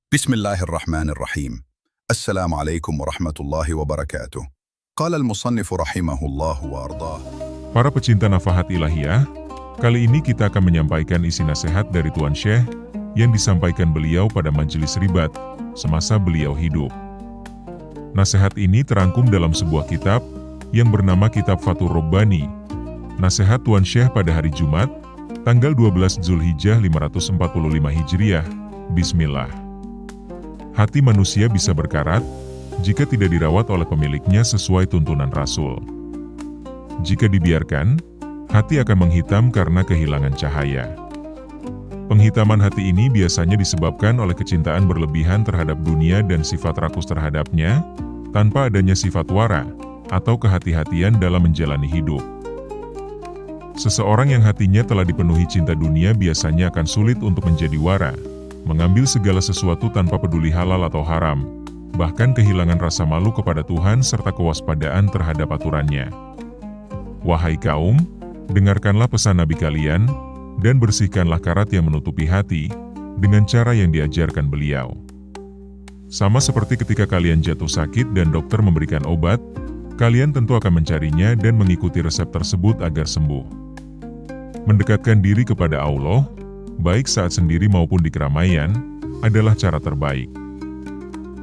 بسم الله الرحمن الرحيم. السلام عليكم ورحمة الله وبركاته. قال المصنف رحمه الله وأرضاه. Para pecinta nafahat ilahiyah, kali ini kita akan menyampaikan isi nasihat dari Tuan Syekh yang disampaikan beliau pada majelis ribat semasa beliau hidup. Nasihat ini terangkum dalam sebuah kitab yang bernama Kitab Fathur Rabbani. Nasihat Tuan Syekh pada hari Jumat, tanggal 12 Zulhijjah 545 Hijriah. Bismillah. Hati manusia bisa berkarat jika tidak dirawat oleh pemiliknya sesuai tuntunan Rasul. Jika dibiarkan, hati akan menghitam karena kehilangan cahaya. Penghitaman hati ini biasanya disebabkan oleh kecintaan berlebihan terhadap dunia dan sifat rakus terhadapnya, tanpa adanya sifat wara atau kehati-hatian dalam menjalani hidup. Seseorang yang hatinya telah dipenuhi cinta dunia biasanya akan sulit untuk menjadi wara, mengambil segala sesuatu tanpa peduli halal atau haram, bahkan kehilangan rasa malu kepada Tuhan serta kewaspadaan terhadap aturannya. Wahai kaum, dengarkanlah pesan Nabi kalian, dan bersihkanlah karat yang menutupi hati, dengan cara yang diajarkan beliau. Sama seperti ketika kalian jatuh sakit dan dokter memberikan obat, kalian tentu akan mencarinya dan mengikuti resep tersebut agar sembuh. Mendekatkan diri kepada Allah, baik saat sendiri maupun di keramaian, adalah cara terbaik.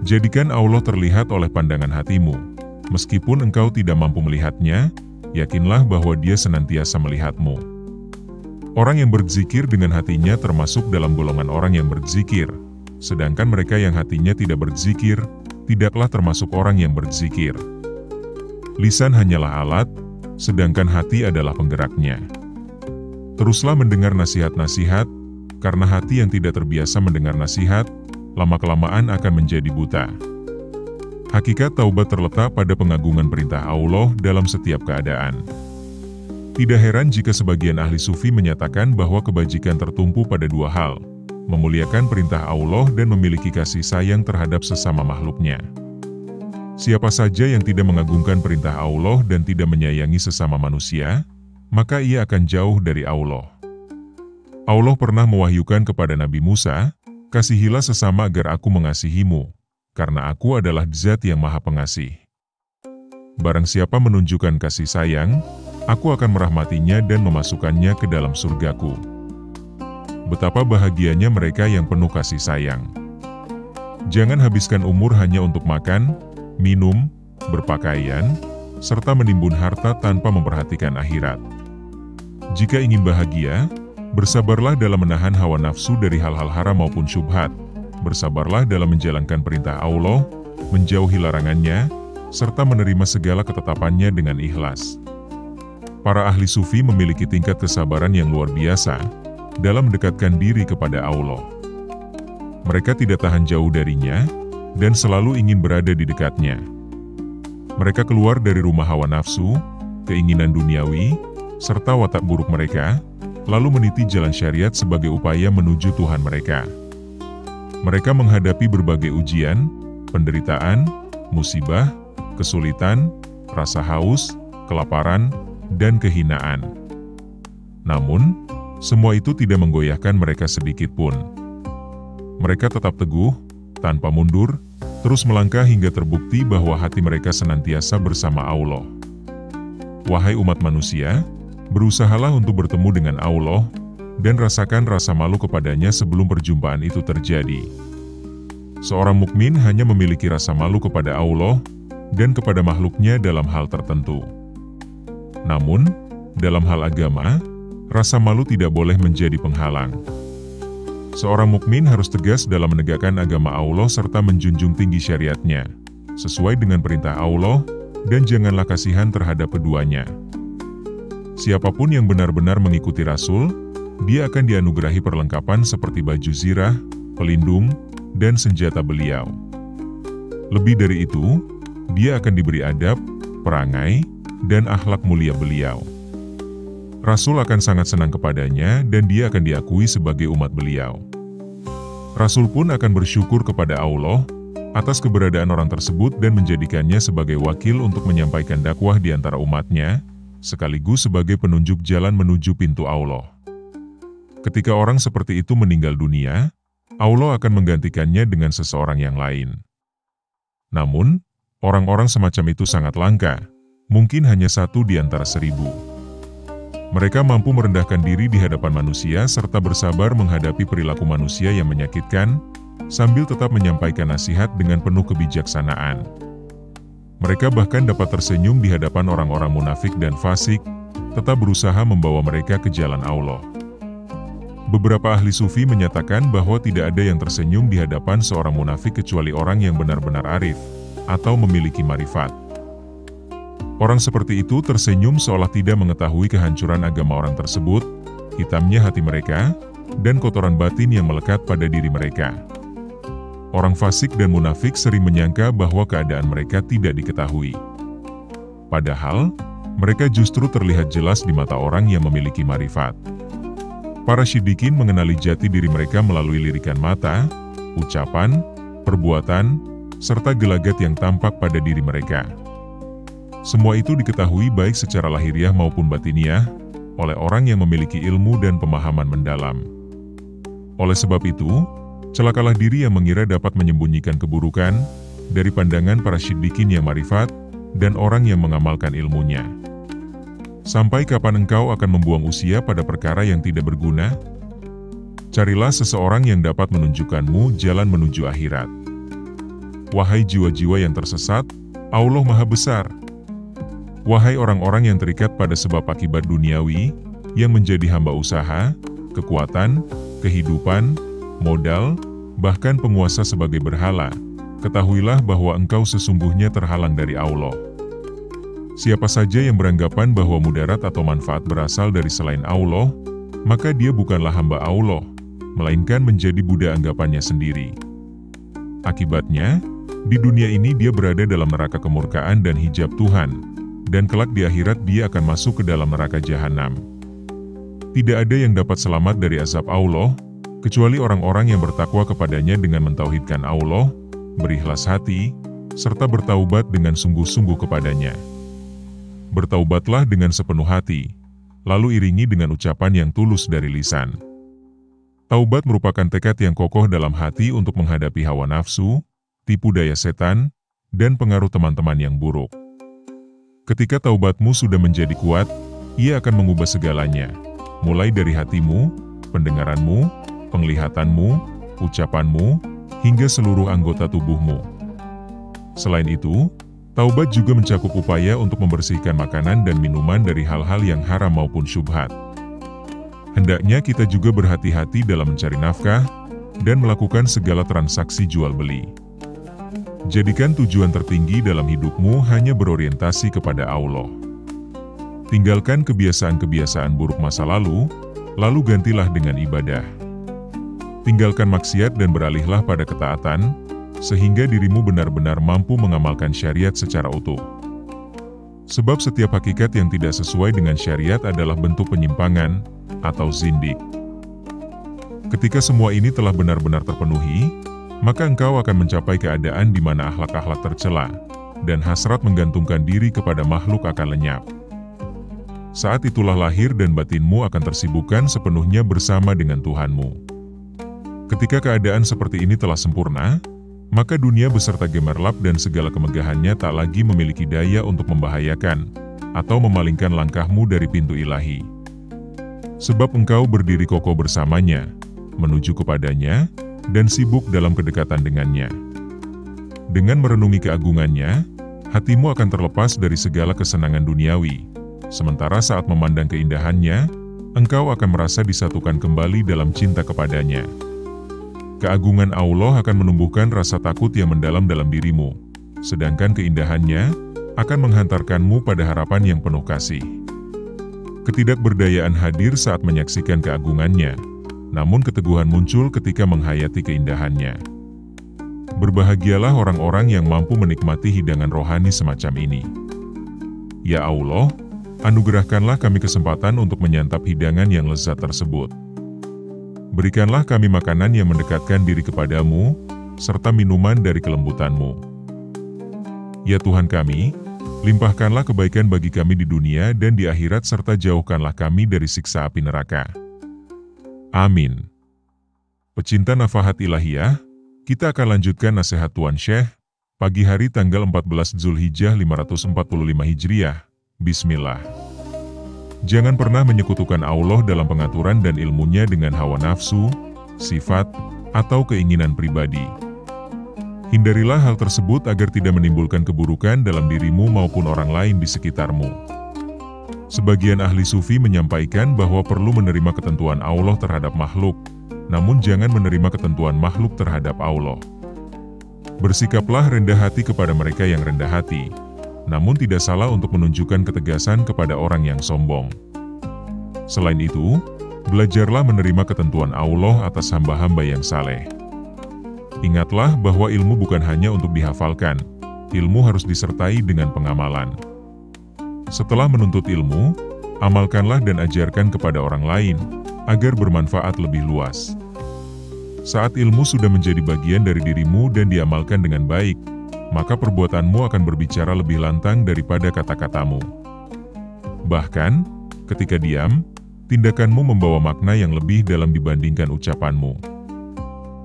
Jadikan Allah terlihat oleh pandangan hatimu. Meskipun engkau tidak mampu melihatnya, yakinlah bahwa Dia senantiasa melihatmu. Orang yang berzikir dengan hatinya termasuk dalam golongan orang yang berzikir, sedangkan mereka yang hatinya tidak berzikir, tidaklah termasuk orang yang berzikir. Lisan hanyalah alat, sedangkan hati adalah penggeraknya. Teruslah mendengar nasihat-nasihat, karena hati yang tidak terbiasa mendengar nasihat, lama-kelamaan akan menjadi buta. Hakikat taubat terletak pada pengagungan perintah Allah dalam setiap keadaan. Tidak heran jika sebagian ahli sufi menyatakan bahwa kebajikan tertumpu pada dua hal, memuliakan perintah Allah dan memiliki kasih sayang terhadap sesama makhluknya. Siapa saja yang tidak mengagungkan perintah Allah dan tidak menyayangi sesama manusia, maka ia akan jauh dari Allah. Allah pernah mewahyukan kepada Nabi Musa, "Kasihilah sesama agar aku mengasihimu, karena aku adalah Zat yang Maha Pengasih. Barang siapa menunjukkan kasih sayang, aku akan merahmatinya dan memasukkannya ke dalam surgaku." Betapa bahagianya mereka yang penuh kasih sayang. Jangan habiskan umur hanya untuk makan, minum, berpakaian, serta menimbun harta tanpa memperhatikan akhirat. Jika ingin bahagia, bersabarlah dalam menahan hawa nafsu dari hal-hal haram maupun syubhat. Bersabarlah dalam menjalankan perintah Allah, menjauhi larangannya, serta menerima segala ketetapannya dengan ikhlas. Para ahli sufi memiliki tingkat kesabaran yang luar biasa dalam mendekatkan diri kepada Allah. Mereka tidak tahan jauh darinya, dan selalu ingin berada di dekatnya. Mereka keluar dari rumah hawa nafsu, keinginan duniawi, serta watak buruk mereka, lalu meniti jalan syariat sebagai upaya menuju Tuhan mereka. Mereka menghadapi berbagai ujian, penderitaan, musibah, kesulitan, rasa haus, kelaparan, dan kehinaan. Namun, semua itu tidak menggoyahkan mereka sedikit pun. Mereka tetap teguh, tanpa mundur, terus melangkah hingga terbukti bahwa hati mereka senantiasa bersama Allah. Wahai umat manusia, berusahalah untuk bertemu dengan Allah, dan rasakan rasa malu kepadanya sebelum perjumpaan itu terjadi. Seorang mukmin hanya memiliki rasa malu kepada Allah, dan kepada makhluknya dalam hal tertentu. Namun, dalam hal agama, rasa malu tidak boleh menjadi penghalang. Seorang mukmin harus tegas dalam menegakkan agama Allah serta menjunjung tinggi syariatnya, sesuai dengan perintah Allah, dan janganlah kasihan terhadap keduanya. Siapapun yang benar-benar mengikuti Rasul, dia akan dianugerahi perlengkapan seperti baju zirah, pelindung, dan senjata beliau. Lebih dari itu, dia akan diberi adab, perangai, dan akhlak mulia beliau. Rasul akan sangat senang kepadanya dan dia akan diakui sebagai umat beliau. Rasul pun akan bersyukur kepada Allah atas keberadaan orang tersebut dan menjadikannya sebagai wakil untuk menyampaikan dakwah di antara umatnya, sekaligus sebagai penunjuk jalan menuju pintu Allah. Ketika orang seperti itu meninggal dunia, Allah akan menggantikannya dengan seseorang yang lain. Namun, orang-orang semacam itu sangat langka, mungkin hanya 1 di antara 1000. Mereka mampu merendahkan diri di hadapan manusia serta bersabar menghadapi perilaku manusia yang menyakitkan, sambil tetap menyampaikan nasihat dengan penuh kebijaksanaan. Mereka bahkan dapat tersenyum di hadapan orang-orang munafik dan fasik, tetap berusaha membawa mereka ke jalan Allah. Beberapa ahli sufi menyatakan bahwa tidak ada yang tersenyum di hadapan seorang munafik kecuali orang yang benar-benar arif, atau memiliki marifat. Orang seperti itu tersenyum seolah tidak mengetahui kehancuran agama orang tersebut, hitamnya hati mereka, dan kotoran batin yang melekat pada diri mereka. Orang fasik dan munafik sering menyangka bahwa keadaan mereka tidak diketahui. Padahal, mereka justru terlihat jelas di mata orang yang memiliki marifat. Para siddiqin mengenali jati diri mereka melalui lirikan mata, ucapan, perbuatan, serta gelagat yang tampak pada diri mereka. Semua itu diketahui baik secara lahiriah maupun batiniah, oleh orang yang memiliki ilmu dan pemahaman mendalam. Oleh sebab itu, celakalah diri yang mengira dapat menyembunyikan keburukan, dari pandangan para siddiqin yang marifat, dan orang yang mengamalkan ilmunya. Sampai kapan engkau akan membuang usia pada perkara yang tidak berguna? Carilah seseorang yang dapat menunjukkanmu jalan menuju akhirat. Wahai jiwa-jiwa yang tersesat, Allah Maha Besar. Wahai orang-orang yang terikat pada sebab akibat duniawi, yang menjadi hamba usaha, kekuatan, kehidupan, modal, bahkan penguasa sebagai berhala, ketahuilah bahwa engkau sesungguhnya terhalang dari Allah. Siapa saja yang beranggapan bahwa mudarat atau manfaat berasal dari selain Allah, maka dia bukanlah hamba Allah, melainkan menjadi budak anggapannya sendiri. Akibatnya, di dunia ini dia berada dalam neraka kemurkaan dan hijab Tuhan, dan kelak di akhirat dia akan masuk ke dalam neraka jahanam. Tidak ada yang dapat selamat dari azab Allah, kecuali orang-orang yang bertakwa kepadanya dengan mentauhidkan Allah, berikhlas hati, serta bertaubat dengan sungguh-sungguh kepadanya. Bertaubatlah dengan sepenuh hati, lalu iringi dengan ucapan yang tulus dari lisan. Taubat merupakan tekad yang kokoh dalam hati untuk menghadapi hawa nafsu, tipu daya setan, dan pengaruh teman-teman yang buruk. Ketika taubatmu sudah menjadi kuat, ia akan mengubah segalanya, mulai dari hatimu, pendengaranmu, penglihatanmu, ucapanmu, hingga seluruh anggota tubuhmu. Selain itu, taubat juga mencakup upaya untuk membersihkan makanan dan minuman dari hal-hal yang haram maupun syubhat. Hendaknya kita juga berhati-hati dalam mencari nafkah, dan melakukan segala transaksi jual-beli. Jadikan tujuan tertinggi dalam hidupmu hanya berorientasi kepada Allah. Tinggalkan kebiasaan-kebiasaan buruk masa lalu gantilah dengan ibadah. Tinggalkan maksiat dan beralihlah pada ketaatan, sehingga dirimu benar-benar mampu mengamalkan syariat secara utuh. Sebab setiap hakikat yang tidak sesuai dengan syariat adalah bentuk penyimpangan, atau zindik. Ketika semua ini telah benar-benar terpenuhi, maka engkau akan mencapai keadaan di mana akhlak-akhlak tercela, dan hasrat menggantungkan diri kepada makhluk akan lenyap. Saat itulah lahir dan batinmu akan tersibukkan sepenuhnya bersama dengan Tuhanmu. Ketika keadaan seperti ini telah sempurna, maka dunia beserta gemerlap dan segala kemegahannya tak lagi memiliki daya untuk membahayakan, atau memalingkan langkahmu dari pintu ilahi. Sebab engkau berdiri kokoh bersamanya, menuju kepadanya, dan sibuk dalam kedekatan dengannya. Dengan merenungi keagungannya, hatimu akan terlepas dari segala kesenangan duniawi, sementara saat memandang keindahannya, engkau akan merasa disatukan kembali dalam cinta kepadanya. Keagungan Allah akan menumbuhkan rasa takut yang mendalam dalam dirimu, sedangkan keindahannya akan menghantarkanmu pada harapan yang penuh kasih. Ketidakberdayaan hadir saat menyaksikan keagungannya, namun keteguhan muncul ketika menghayati keindahannya. Berbahagialah orang-orang yang mampu menikmati hidangan rohani semacam ini. Ya Allah, anugerahkanlah kami kesempatan untuk menyantap hidangan yang lezat tersebut. Berikanlah kami makanan yang mendekatkan diri kepadamu, serta minuman dari kelembutan-Mu. Ya Tuhan kami, limpahkanlah kebaikan bagi kami di dunia dan di akhirat serta jauhkanlah kami dari siksa api neraka. Amin. Pecinta Nafahat Ilahiyah, kita akan lanjutkan nasihat Tuan Syekh, pagi hari tanggal 14 Zulhijjah 545 Hijriah. Bismillah. Jangan pernah menyekutukan Allah dalam pengaturan dan ilmunya dengan hawa nafsu, sifat, atau keinginan pribadi. Hindarilah hal tersebut agar tidak menimbulkan keburukan dalam dirimu maupun orang lain di sekitarmu. Sebagian ahli sufi menyampaikan bahwa perlu menerima ketentuan Allah terhadap makhluk, namun jangan menerima ketentuan makhluk terhadap Allah. Bersikaplah rendah hati kepada mereka yang rendah hati, namun tidak salah untuk menunjukkan ketegasan kepada orang yang sombong. Selain itu, belajarlah menerima ketentuan Allah atas hamba-hamba yang saleh. Ingatlah bahwa ilmu bukan hanya untuk dihafalkan, ilmu harus disertai dengan pengamalan. Setelah menuntut ilmu, amalkanlah dan ajarkan kepada orang lain, agar bermanfaat lebih luas. Saat ilmu sudah menjadi bagian dari dirimu dan diamalkan dengan baik, maka perbuatanmu akan berbicara lebih lantang daripada kata-katamu. Bahkan, ketika diam, tindakanmu membawa makna yang lebih dalam dibandingkan ucapanmu.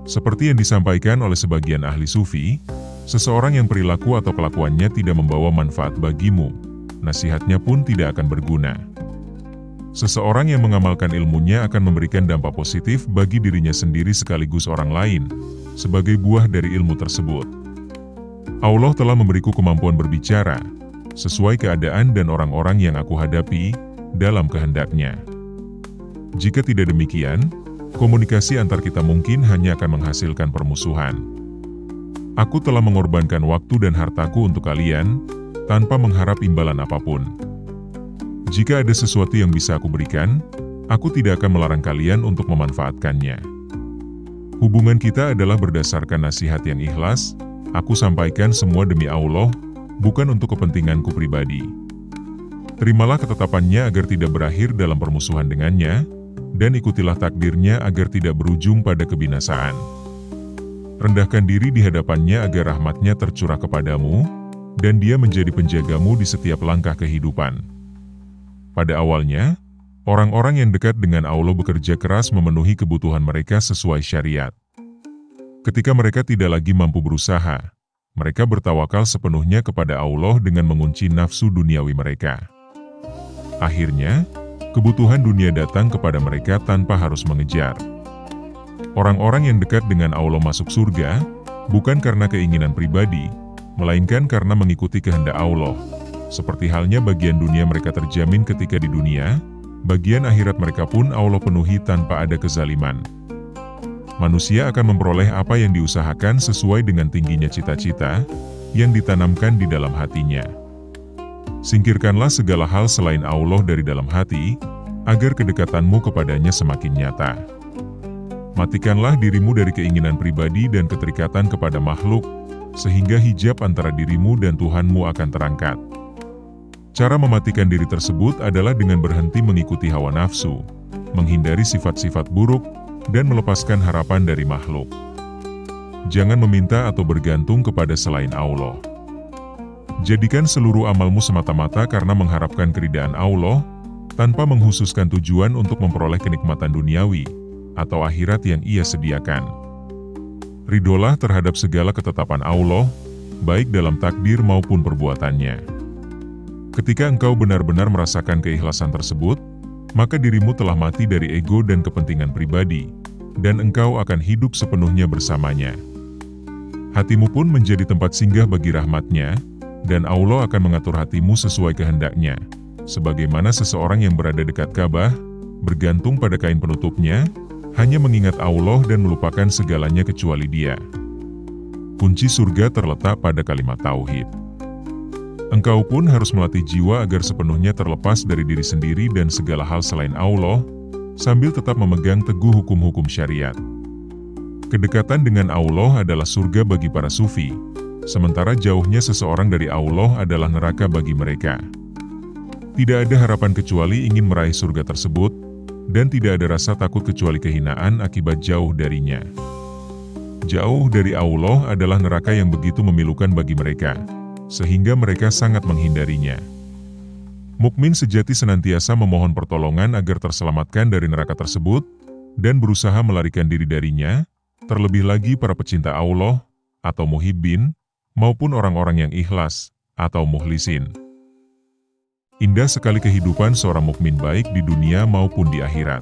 Seperti yang disampaikan oleh sebagian ahli sufi, seseorang yang perilaku atau kelakuannya tidak membawa manfaat bagimu, nasihatnya pun tidak akan berguna. Seseorang yang mengamalkan ilmunya akan memberikan dampak positif bagi dirinya sendiri sekaligus orang lain, sebagai buah dari ilmu tersebut. Allah telah memberiku kemampuan berbicara, sesuai keadaan dan orang-orang yang aku hadapi, dalam kehendaknya. Jika tidak demikian, komunikasi antar kita mungkin hanya akan menghasilkan permusuhan. Aku telah mengorbankan waktu dan hartaku untuk kalian, tanpa mengharap imbalan apapun. Jika ada sesuatu yang bisa aku berikan, aku tidak akan melarang kalian untuk memanfaatkannya. Hubungan kita adalah berdasarkan nasihat yang ikhlas, aku sampaikan semua demi Allah, bukan untuk kepentinganku pribadi. Terimalah ketetapannya agar tidak berakhir dalam permusuhan dengannya, dan ikutilah takdirnya agar tidak berujung pada kebinasaan. Rendahkan diri di hadapannya agar rahmatnya tercurah kepadamu, dan dia menjadi penjagamu di setiap langkah kehidupan. Pada awalnya, orang-orang yang dekat dengan Allah bekerja keras memenuhi kebutuhan mereka sesuai syariat. Ketika mereka tidak lagi mampu berusaha, mereka bertawakal sepenuhnya kepada Allah dengan mengunci nafsu duniawi mereka. Akhirnya, kebutuhan dunia datang kepada mereka tanpa harus mengejar. Orang-orang yang dekat dengan Allah masuk surga, bukan karena keinginan pribadi, melainkan karena mengikuti kehendak Allah. Seperti halnya bagian dunia mereka terjamin ketika di dunia, bagian akhirat mereka pun Allah penuhi tanpa ada kezaliman. Manusia akan memperoleh apa yang diusahakan sesuai dengan tingginya cita-cita yang ditanamkan di dalam hatinya. Singkirkanlah segala hal selain Allah dari dalam hati, agar kedekatanmu kepadanya semakin nyata. Matikanlah dirimu dari keinginan pribadi dan keterikatan kepada makhluk, sehingga hijab antara dirimu dan Tuhanmu akan terangkat. Cara mematikan diri tersebut adalah dengan berhenti mengikuti hawa nafsu, menghindari sifat-sifat buruk, dan melepaskan harapan dari makhluk. Jangan meminta atau bergantung kepada selain Allah. Jadikan seluruh amalmu semata-mata karena mengharapkan keridaan Allah, tanpa menghususkan tujuan untuk memperoleh kenikmatan duniawi, atau akhirat yang Ia sediakan. Ridolah terhadap segala ketetapan Allah, baik dalam takdir maupun perbuatannya. Ketika engkau benar-benar merasakan keikhlasan tersebut, maka dirimu telah mati dari ego dan kepentingan pribadi, dan engkau akan hidup sepenuhnya bersamanya. Hatimu pun menjadi tempat singgah bagi rahmatnya, dan Allah akan mengatur hatimu sesuai kehendaknya, sebagaimana seseorang yang berada dekat Ka'bah, bergantung pada kain penutupnya, hanya mengingat Allah dan melupakan segalanya kecuali Dia. Kunci surga terletak pada kalimat tauhid. Engkau pun harus melatih jiwa agar sepenuhnya terlepas dari diri sendiri dan segala hal selain Allah, sambil tetap memegang teguh hukum-hukum syariat. Kedekatan dengan Allah adalah surga bagi para sufi, sementara jauhnya seseorang dari Allah adalah neraka bagi mereka. Tidak ada harapan kecuali ingin meraih surga tersebut, dan tidak ada rasa takut kecuali kehinaan akibat jauh darinya. Jauh dari Allah adalah neraka yang begitu memilukan bagi mereka, sehingga mereka sangat menghindarinya. Mukmin sejati senantiasa memohon pertolongan agar terselamatkan dari neraka tersebut, dan berusaha melarikan diri darinya, terlebih lagi para pecinta Allah, atau muhibbin, maupun orang-orang yang ikhlas, atau mukhlisin. Indah sekali kehidupan seorang mukmin baik di dunia maupun di akhirat.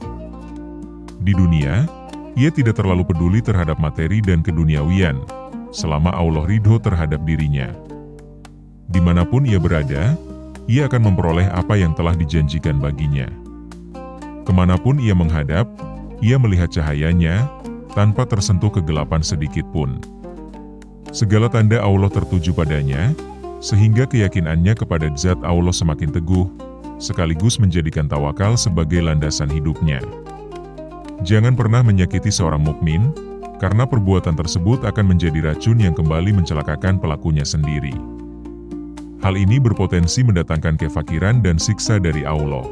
Di dunia, ia tidak terlalu peduli terhadap materi dan keduniawian, selama Allah ridho terhadap dirinya. Dimanapun ia berada, ia akan memperoleh apa yang telah dijanjikan baginya. Kemanapun ia menghadap, ia melihat cahayanya, tanpa tersentuh kegelapan sedikit pun. Segala tanda Allah tertuju padanya, sehingga keyakinannya kepada zat Allah semakin teguh, sekaligus menjadikan tawakal sebagai landasan hidupnya. Jangan pernah menyakiti seorang mukmin, karena perbuatan tersebut akan menjadi racun yang kembali mencelakakan pelakunya sendiri. Hal ini berpotensi mendatangkan kefakiran dan siksa dari Allah.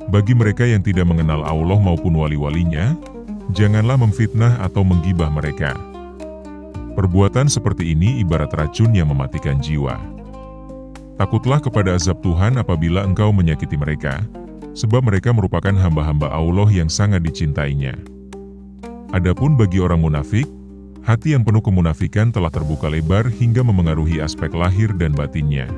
Bagi mereka yang tidak mengenal Allah maupun wali-walinya, janganlah memfitnah atau menggibah mereka. Perbuatan seperti ini ibarat racun yang mematikan jiwa. Takutlah kepada azab Tuhan apabila engkau menyakiti mereka, sebab mereka merupakan hamba-hamba Allah yang sangat dicintainya. Adapun bagi orang munafik, hati yang penuh kemunafikan telah terbuka lebar hingga memengaruhi aspek lahir dan batinnya.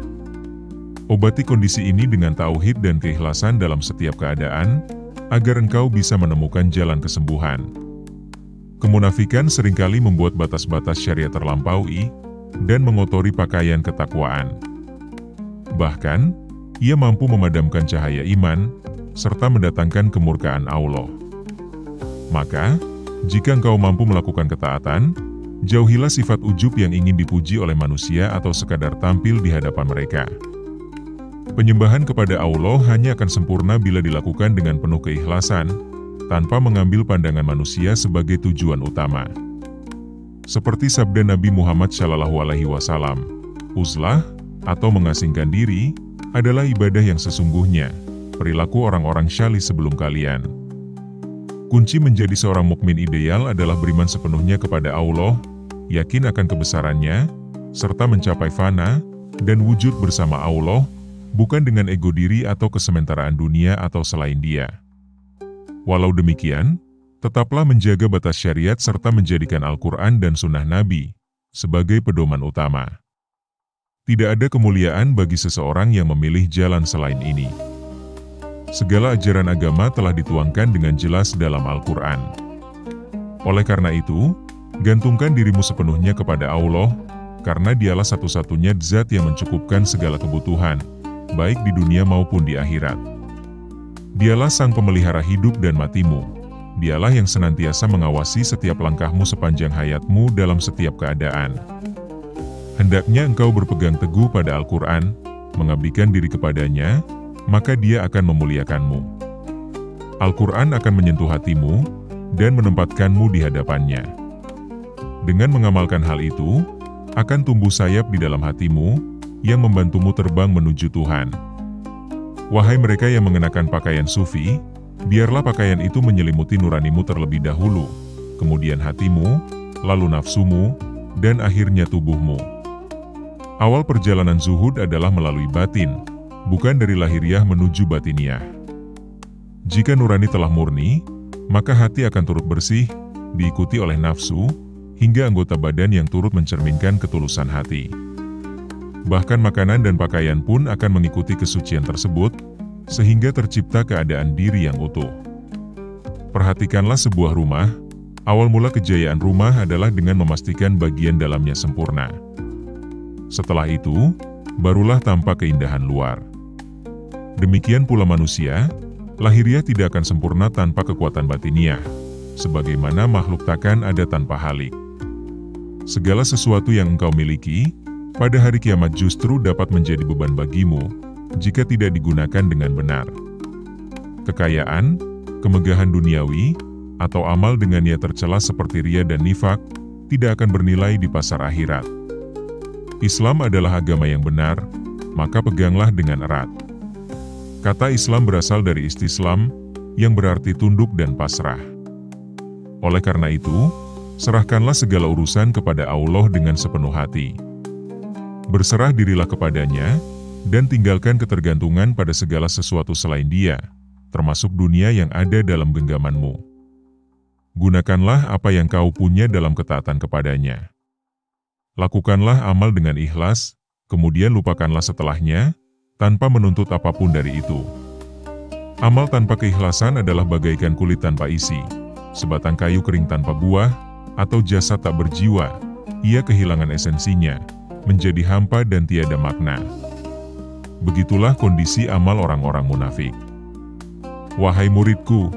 Obati kondisi ini dengan tauhid dan keikhlasan dalam setiap keadaan, agar engkau bisa menemukan jalan kesembuhan. Kemunafikan seringkali membuat batas-batas syariat terlampaui, dan mengotori pakaian ketakwaan. Bahkan, ia mampu memadamkan cahaya iman, serta mendatangkan kemurkaan Allah. Maka, jika engkau mampu melakukan ketaatan, jauhilah sifat ujub yang ingin dipuji oleh manusia atau sekadar tampil di hadapan mereka. Penyembahan kepada Allah hanya akan sempurna bila dilakukan dengan penuh keikhlasan, tanpa mengambil pandangan manusia sebagai tujuan utama. Seperti sabda Nabi Muhammad SAW, uzlah, atau mengasingkan diri, adalah ibadah yang sesungguhnya, perilaku orang-orang syalih sebelum kalian. Kunci menjadi seorang mukmin ideal adalah beriman sepenuhnya kepada Allah, yakin akan kebesarannya, serta mencapai fana, dan wujud bersama Allah, bukan dengan ego diri atau kesementaraan dunia atau selain Dia. Walau demikian, tetaplah menjaga batas syariat serta menjadikan Al-Quran dan Sunnah Nabi sebagai pedoman utama. Tidak ada kemuliaan bagi seseorang yang memilih jalan selain ini. Segala ajaran agama telah dituangkan dengan jelas dalam Al-Quran. Oleh karena itu, gantungkan dirimu sepenuhnya kepada Allah, karena Dialah satu-satunya zat yang mencukupkan segala kebutuhan, baik di dunia maupun di akhirat. Dialah sang pemelihara hidup dan matimu. Dialah yang senantiasa mengawasi setiap langkahmu sepanjang hayatmu dalam setiap keadaan. Hendaknya engkau berpegang teguh pada Al-Quran, mengabdikan diri kepadanya, maka Dia akan memuliakanmu. Al-Quran akan menyentuh hatimu, dan menempatkanmu di hadapannya. Dengan mengamalkan hal itu, akan tumbuh sayap di dalam hatimu, yang membantumu terbang menuju Tuhan. Wahai mereka yang mengenakan pakaian sufi, biarlah pakaian itu menyelimuti nuranimu terlebih dahulu, kemudian hatimu, lalu nafsumu, dan akhirnya tubuhmu. Awal perjalanan zuhud adalah melalui batin, bukan dari lahiriah menuju batiniah. Jika nurani telah murni, maka hati akan turut bersih, diikuti oleh nafsu, hingga anggota badan yang turut mencerminkan ketulusan hati. Bahkan makanan dan pakaian pun akan mengikuti kesucian tersebut, sehingga tercipta keadaan diri yang utuh. Perhatikanlah sebuah rumah, awal mula kejayaan rumah adalah dengan memastikan bagian dalamnya sempurna. Setelah itu, barulah tampak keindahan luar. Demikian pula manusia, lahiriah tidak akan sempurna tanpa kekuatan batiniah, sebagaimana makhluk takkan ada tanpa halik. Segala sesuatu yang engkau miliki, pada hari kiamat justru dapat menjadi beban bagimu, jika tidak digunakan dengan benar. Kekayaan, kemegahan duniawi, atau amal dengan niat tercela seperti riya dan nifak, tidak akan bernilai di pasar akhirat. Islam adalah agama yang benar, maka peganglah dengan erat. Kata Islam berasal dari istislam, yang berarti tunduk dan pasrah. Oleh karena itu, serahkanlah segala urusan kepada Allah dengan sepenuh hati. Berserah dirilah kepadanya, dan tinggalkan ketergantungan pada segala sesuatu selain Dia, termasuk dunia yang ada dalam genggamanmu. Gunakanlah apa yang kau punya dalam ketaatan kepadanya. Lakukanlah amal dengan ikhlas, kemudian lupakanlah setelahnya, tanpa menuntut apapun dari itu. Amal tanpa keikhlasan adalah bagaikan kulit tanpa isi, sebatang kayu kering tanpa buah, atau jasad tak berjiwa. Ia kehilangan esensinya, menjadi hampa dan tiada makna. Begitulah kondisi amal orang-orang munafik. Wahai muridku,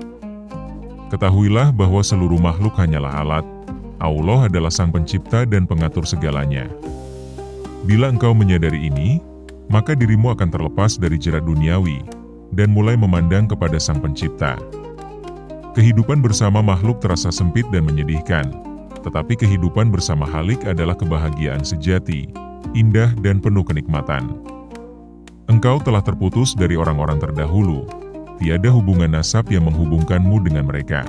ketahuilah bahwa seluruh makhluk hanyalah alat. Allah adalah Sang Pencipta dan Pengatur segalanya. Bila engkau menyadari ini, maka dirimu akan terlepas dari jerat duniawi, dan mulai memandang kepada Sang Pencipta. Kehidupan bersama makhluk terasa sempit dan menyedihkan, tetapi kehidupan bersama Khalik adalah kebahagiaan sejati, indah dan penuh kenikmatan. Engkau telah terputus dari orang-orang terdahulu, tiada hubungan nasab yang menghubungkanmu dengan mereka.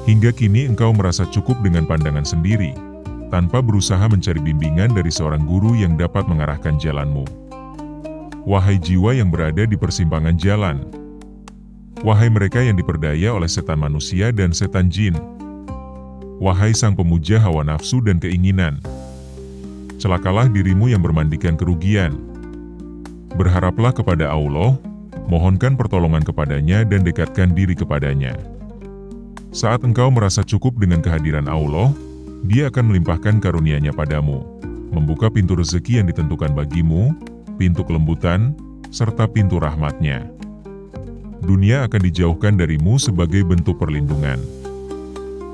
Hingga kini engkau merasa cukup dengan pandangan sendiri, tanpa berusaha mencari bimbingan dari seorang guru yang dapat mengarahkan jalanmu. Wahai jiwa yang berada di persimpangan jalan, wahai mereka yang diperdaya oleh setan manusia dan setan jin, wahai sang pemuja hawa nafsu dan keinginan, celakalah dirimu yang bermandikan kerugian. Berharaplah kepada Allah, mohonkan pertolongan kepadanya dan dekatkan diri kepadanya. Saat engkau merasa cukup dengan kehadiran Allah, Dia akan melimpahkan karunia-Nya padamu, membuka pintu rezeki yang ditentukan bagimu, pintu kelembutan, serta pintu rahmat-Nya. Dunia akan dijauhkan darimu sebagai bentuk perlindungan.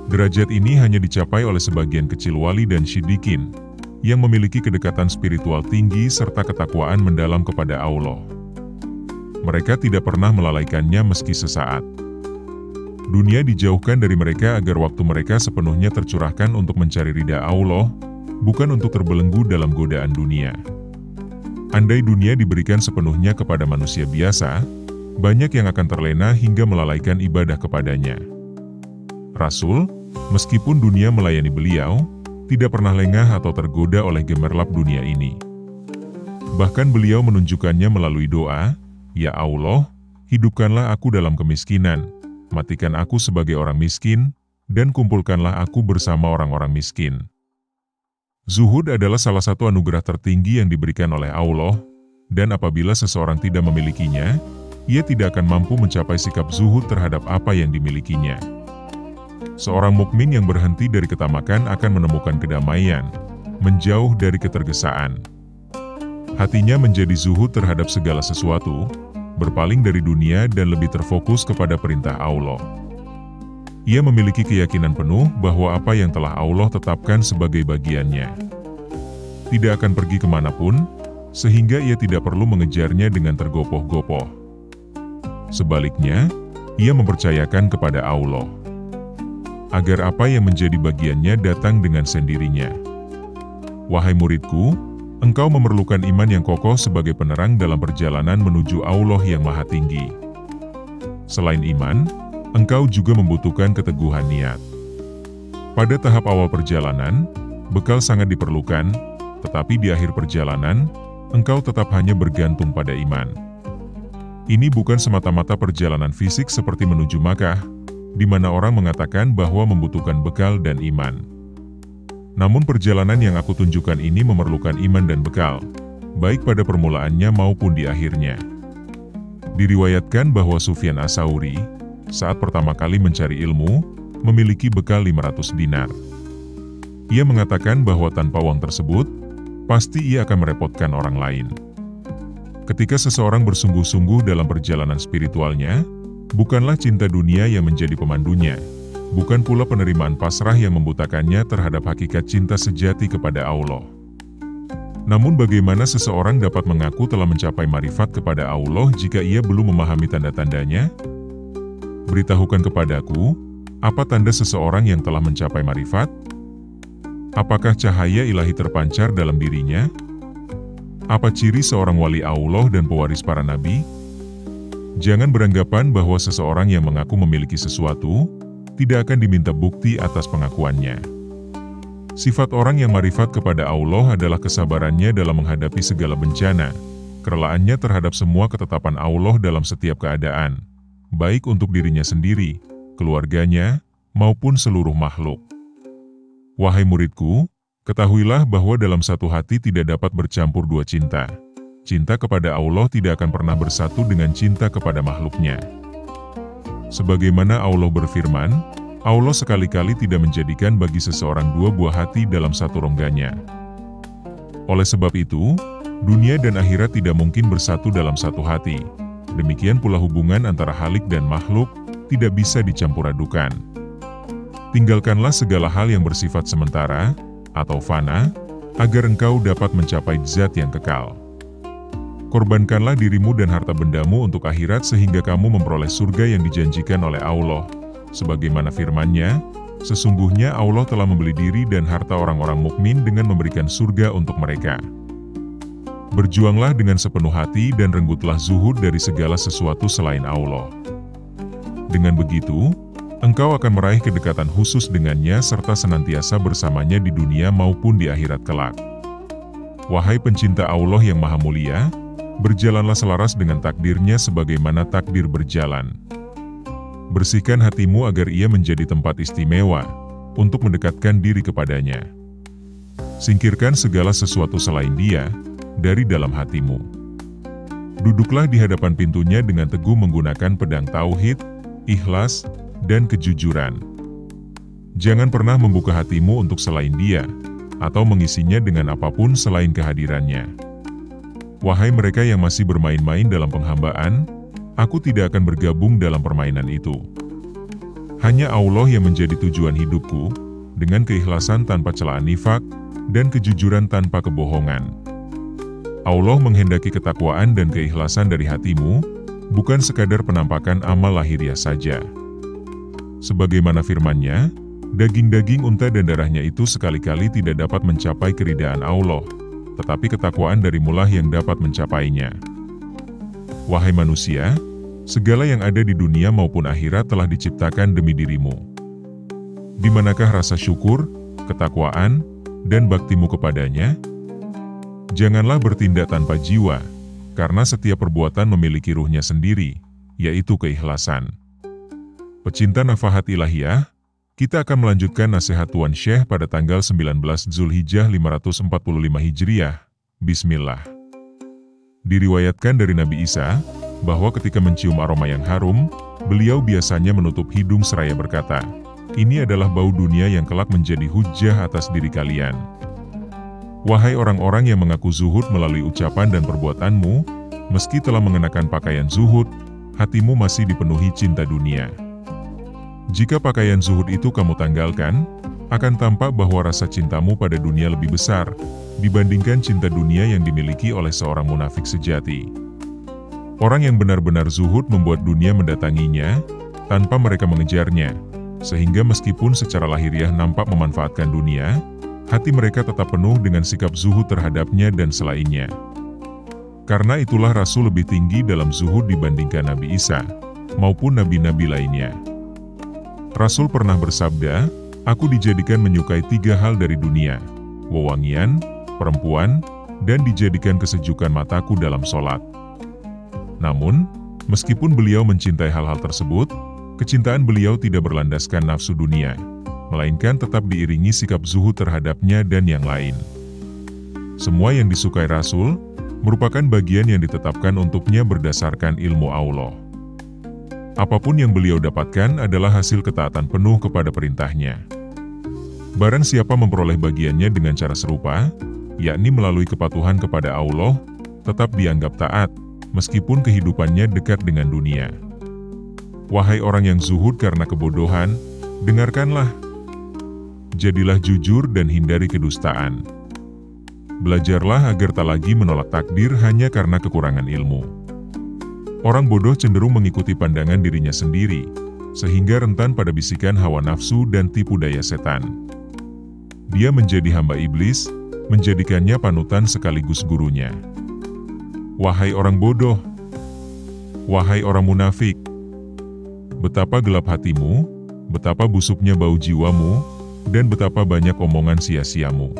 Derajat ini hanya dicapai oleh sebagian kecil wali dan syidikin, yang memiliki kedekatan spiritual tinggi serta ketakwaan mendalam kepada Allah. Mereka tidak pernah melalaikannya meski sesaat. Dunia dijauhkan dari mereka agar waktu mereka sepenuhnya tercurahkan untuk mencari ridha Allah, bukan untuk terbelenggu dalam godaan dunia. Andai dunia diberikan sepenuhnya kepada manusia biasa, banyak yang akan terlena hingga melalaikan ibadah kepadanya. Rasul, meskipun dunia melayani beliau, tidak pernah lengah atau tergoda oleh gemerlap dunia ini. Bahkan beliau menunjukkannya melalui doa, "Ya Allah, hidupkanlah aku dalam kemiskinan, matikan aku sebagai orang miskin, dan kumpulkanlah aku bersama orang-orang miskin." Zuhud adalah salah satu anugerah tertinggi yang diberikan oleh Allah, dan apabila seseorang tidak memilikinya, ia tidak akan mampu mencapai sikap zuhud terhadap apa yang dimilikinya. Seorang mukmin yang berhenti dari ketamakan akan menemukan kedamaian, menjauh dari ketergesaan. Hatinya menjadi zuhud terhadap segala sesuatu, berpaling dari dunia dan lebih terfokus kepada perintah Allah. Ia memiliki keyakinan penuh bahwa apa yang telah Allah tetapkan sebagai bagiannya tidak akan pergi kemanapun, sehingga ia tidak perlu mengejarnya dengan tergopoh-gopoh. Sebaliknya, ia mempercayakan kepada Allah, agar apa yang menjadi bagiannya datang dengan sendirinya. Wahai muridku, engkau memerlukan iman yang kokoh sebagai penerang dalam perjalanan menuju Allah yang Maha Tinggi. Selain iman, engkau juga membutuhkan keteguhan niat. Pada tahap awal perjalanan, bekal sangat diperlukan, tetapi di akhir perjalanan, engkau tetap hanya bergantung pada iman. Ini bukan semata-mata perjalanan fisik seperti menuju Makkah, di mana orang mengatakan bahwa membutuhkan bekal dan iman. Namun perjalanan yang aku tunjukkan ini memerlukan iman dan bekal, baik pada permulaannya maupun di akhirnya. Diriwayatkan bahwa Sufyan As-Tsauri, saat pertama kali mencari ilmu, memiliki bekal 500 dinar. Ia mengatakan bahwa tanpa uang tersebut, pasti ia akan merepotkan orang lain. Ketika seseorang bersungguh-sungguh dalam perjalanan spiritualnya, bukanlah cinta dunia yang menjadi pemandunya, bukan pula penerimaan pasrah yang membutakannya terhadap hakikat cinta sejati kepada Allah. Namun bagaimana seseorang dapat mengaku telah mencapai marifat kepada Allah jika ia belum memahami tanda-tandanya? Beritahukan kepadaku, apa tanda seseorang yang telah mencapai marifat? Apakah cahaya ilahi terpancar dalam dirinya? Apa ciri seorang wali Allah dan pewaris para nabi? Jangan beranggapan bahwa seseorang yang mengaku memiliki sesuatu, tidak akan diminta bukti atas pengakuannya. Sifat orang yang marifat kepada Allah adalah kesabarannya dalam menghadapi segala bencana, kerelaannya terhadap semua ketetapan Allah dalam setiap keadaan, baik untuk dirinya sendiri, keluarganya, maupun seluruh makhluk. Wahai muridku, ketahuilah bahwa dalam satu hati tidak dapat bercampur dua cinta. Cinta kepada Allah tidak akan pernah bersatu dengan cinta kepada makhluknya. Sebagaimana Allah berfirman, Allah sekali-kali tidak menjadikan bagi seseorang dua buah hati dalam satu rongganya. Oleh sebab itu, dunia dan akhirat tidak mungkin bersatu dalam satu hati. Demikian pula hubungan antara Khalik dan makhluk tidak bisa dicampur adukan. Tinggalkanlah segala hal yang bersifat sementara atau fana, agar engkau dapat mencapai zat yang kekal. Korbankanlah dirimu dan harta bendamu untuk akhirat sehingga kamu memperoleh surga yang dijanjikan oleh Allah. Sebagaimana firman-Nya, sesungguhnya Allah telah membeli diri dan harta orang-orang mukmin dengan memberikan surga untuk mereka. Berjuanglah dengan sepenuh hati dan renggutlah zuhud dari segala sesuatu selain Allah. Dengan begitu, engkau akan meraih kedekatan khusus dengannya serta senantiasa bersamanya di dunia maupun di akhirat kelak. Wahai pencinta Allah yang maha mulia, berjalanlah selaras dengan takdirnya sebagaimana takdir berjalan. Bersihkan hatimu agar ia menjadi tempat istimewa untuk mendekatkan diri kepadanya. Singkirkan segala sesuatu selain Dia dari dalam hatimu. Duduklah di hadapan pintunya dengan teguh menggunakan pedang tauhid, ikhlas, dan kejujuran. Jangan pernah membuka hatimu untuk selain Dia atau mengisinya dengan apapun selain kehadirannya. Wahai mereka yang masih bermain-main dalam penghambaan, aku tidak akan bergabung dalam permainan itu. Hanya Allah yang menjadi tujuan hidupku, dengan keikhlasan tanpa celaan nifak, dan kejujuran tanpa kebohongan. Allah menghendaki ketakwaan dan keikhlasan dari hatimu, bukan sekadar penampakan amal lahiriah saja. Sebagaimana firman-Nya, daging-daging unta dan darahnya itu sekali-kali tidak dapat mencapai keridaan Allah, tetapi ketakwaan darimulah yang dapat mencapainya. Wahai manusia, segala yang ada di dunia maupun akhirat telah diciptakan demi dirimu. Di manakah rasa syukur, ketakwaan, dan baktimu kepadanya? Janganlah bertindak tanpa jiwa, karena setiap perbuatan memiliki ruhnya sendiri, yaitu keikhlasan. Pecinta nafahat ilahiyah, kita akan melanjutkan nasihat Tuan Syekh pada tanggal 19 Zulhijjah 545 Hijriah. Bismillah. Diriwayatkan dari Nabi Isa, bahwa ketika mencium aroma yang harum, beliau biasanya menutup hidung seraya berkata, "Ini adalah bau dunia yang kelak menjadi hujjah atas diri kalian." Wahai orang-orang yang mengaku zuhud melalui ucapan dan perbuatanmu, meski telah mengenakan pakaian zuhud, hatimu masih dipenuhi cinta dunia. Jika pakaian zuhud itu kamu tanggalkan, akan tampak bahwa rasa cintamu pada dunia lebih besar dibandingkan cinta dunia yang dimiliki oleh seorang munafik sejati. Orang yang benar-benar zuhud membuat dunia mendatanginya tanpa mereka mengejarnya, sehingga meskipun secara lahiriah nampak memanfaatkan dunia, hati mereka tetap penuh dengan sikap zuhud terhadapnya dan selainnya. Karena itulah Rasul lebih tinggi dalam zuhud dibandingkan Nabi Isa maupun nabi-nabi lainnya. Rasul pernah bersabda, "Aku dijadikan menyukai 3 hal dari dunia, wewangian, perempuan, dan dijadikan kesejukan mataku dalam sholat." Namun, meskipun beliau mencintai hal-hal tersebut, kecintaan beliau tidak berlandaskan nafsu dunia, melainkan tetap diiringi sikap zuhud terhadapnya dan yang lain. Semua yang disukai Rasul, merupakan bagian yang ditetapkan untuknya berdasarkan ilmu Allah. Apapun yang beliau dapatkan adalah hasil ketaatan penuh kepada perintahnya. Barang siapa memperoleh bagiannya dengan cara serupa, yakni melalui kepatuhan kepada Allah, tetap dianggap taat, meskipun kehidupannya dekat dengan dunia. Wahai orang yang zuhud karena kebodohan, dengarkanlah. Jadilah jujur dan hindari kedustaan. Belajarlah agar tak lagi menolak takdir hanya karena kekurangan ilmu. Orang bodoh cenderung mengikuti pandangan dirinya sendiri, sehingga rentan pada bisikan hawa nafsu dan tipu daya setan. Dia menjadi hamba iblis, menjadikannya panutan sekaligus gurunya. Wahai orang bodoh, wahai orang munafik, betapa gelap hatimu, betapa busuknya bau jiwamu, dan betapa banyak omongan sia-siamu.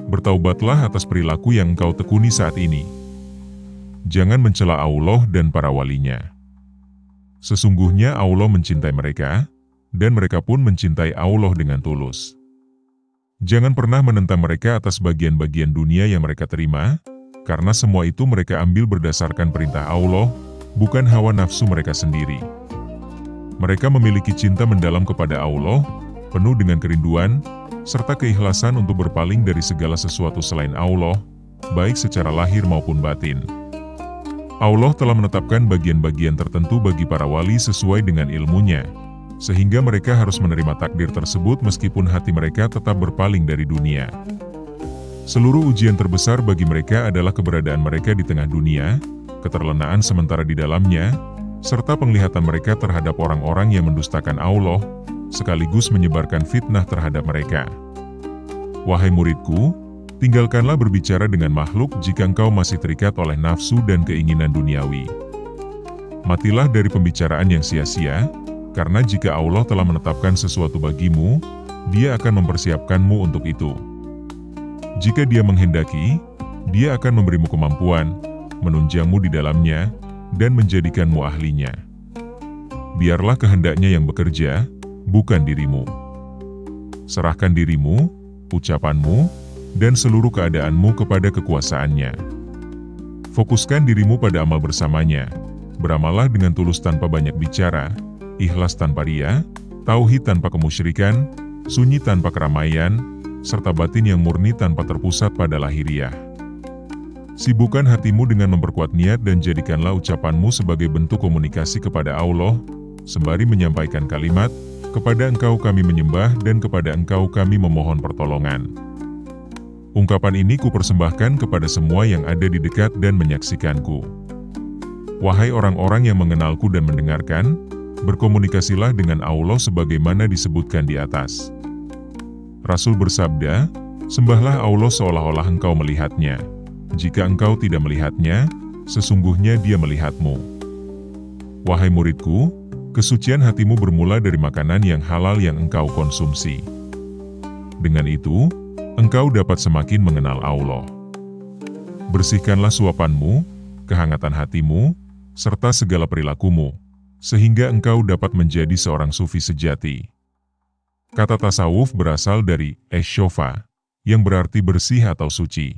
Bertaubatlah atas perilaku yang engkau tekuni saat ini. Jangan mencela Allah dan para walinya. Sesungguhnya Allah mencintai mereka, dan mereka pun mencintai Allah dengan tulus. Jangan pernah menentang mereka atas bagian-bagian dunia yang mereka terima, karena semua itu mereka ambil berdasarkan perintah Allah, bukan hawa nafsu mereka sendiri. Mereka memiliki cinta mendalam kepada Allah, penuh dengan kerinduan, serta keikhlasan untuk berpaling dari segala sesuatu selain Allah, baik secara lahir maupun batin. Allah telah menetapkan bagian-bagian tertentu bagi para wali sesuai dengan ilmunya, sehingga mereka harus menerima takdir tersebut meskipun hati mereka tetap berpaling dari dunia. Seluruh ujian terbesar bagi mereka adalah keberadaan mereka di tengah dunia, keterlenaan sementara di dalamnya, serta penglihatan mereka terhadap orang-orang yang mendustakan Allah, sekaligus menyebarkan fitnah terhadap mereka. Wahai muridku, tinggalkanlah berbicara dengan makhluk jika engkau masih terikat oleh nafsu dan keinginan duniawi. Matilah dari pembicaraan yang sia-sia, karena jika Allah telah menetapkan sesuatu bagimu, Dia akan mempersiapkanmu untuk itu. Jika Dia menghendaki, Dia akan memberimu kemampuan, menunjangmu di dalamnya, dan menjadikanmu ahlinya. Biarlah kehendaknya yang bekerja, bukan dirimu. Serahkan dirimu, ucapanmu, dan seluruh keadaanmu kepada kekuasaannya. Fokuskan dirimu pada amal bersamanya. Beramallah dengan tulus tanpa banyak bicara, ikhlas tanpa riya, tauhid tanpa kemusyrikan, sunyi tanpa keramaian, serta batin yang murni tanpa terpusat pada lahiriah. Sibukkan hatimu dengan memperkuat niat dan jadikanlah ucapanmu sebagai bentuk komunikasi kepada Allah, sembari menyampaikan kalimat, kepada Engkau kami menyembah dan kepada Engkau kami memohon pertolongan. Ungkapan ini kupersembahkan kepada semua yang ada di dekat dan menyaksikanku. Wahai orang-orang yang mengenalku dan mendengarkan, berkomunikasilah dengan Allah sebagaimana disebutkan di atas. Rasul bersabda, sembahlah Allah seolah-olah engkau melihatnya. Jika engkau tidak melihatnya, sesungguhnya Dia melihatmu. Wahai muridku, kesucian hatimu bermula dari makanan yang halal yang engkau konsumsi. Dengan itu, engkau dapat semakin mengenal Allah. Bersihkanlah suapanmu, kehangatan hatimu, serta segala perilakumu, sehingga engkau dapat menjadi seorang sufi sejati. Kata tasawuf berasal dari eshofa, yang berarti bersih atau suci.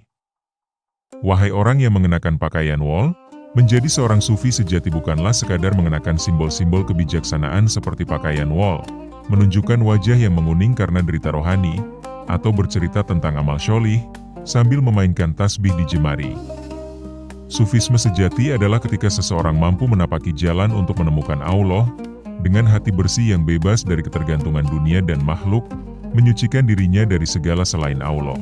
Wahai orang yang mengenakan pakaian wol, menjadi seorang sufi sejati bukanlah sekadar mengenakan simbol-simbol kebijaksanaan seperti pakaian wol, menunjukkan wajah yang menguning karena derita rohani, atau bercerita tentang amal syolih, sambil memainkan tasbih di jemari. Sufisme sejati adalah ketika seseorang mampu menapaki jalan untuk menemukan Allah, dengan hati bersih yang bebas dari ketergantungan dunia dan makhluk, menyucikan dirinya dari segala selain Allah.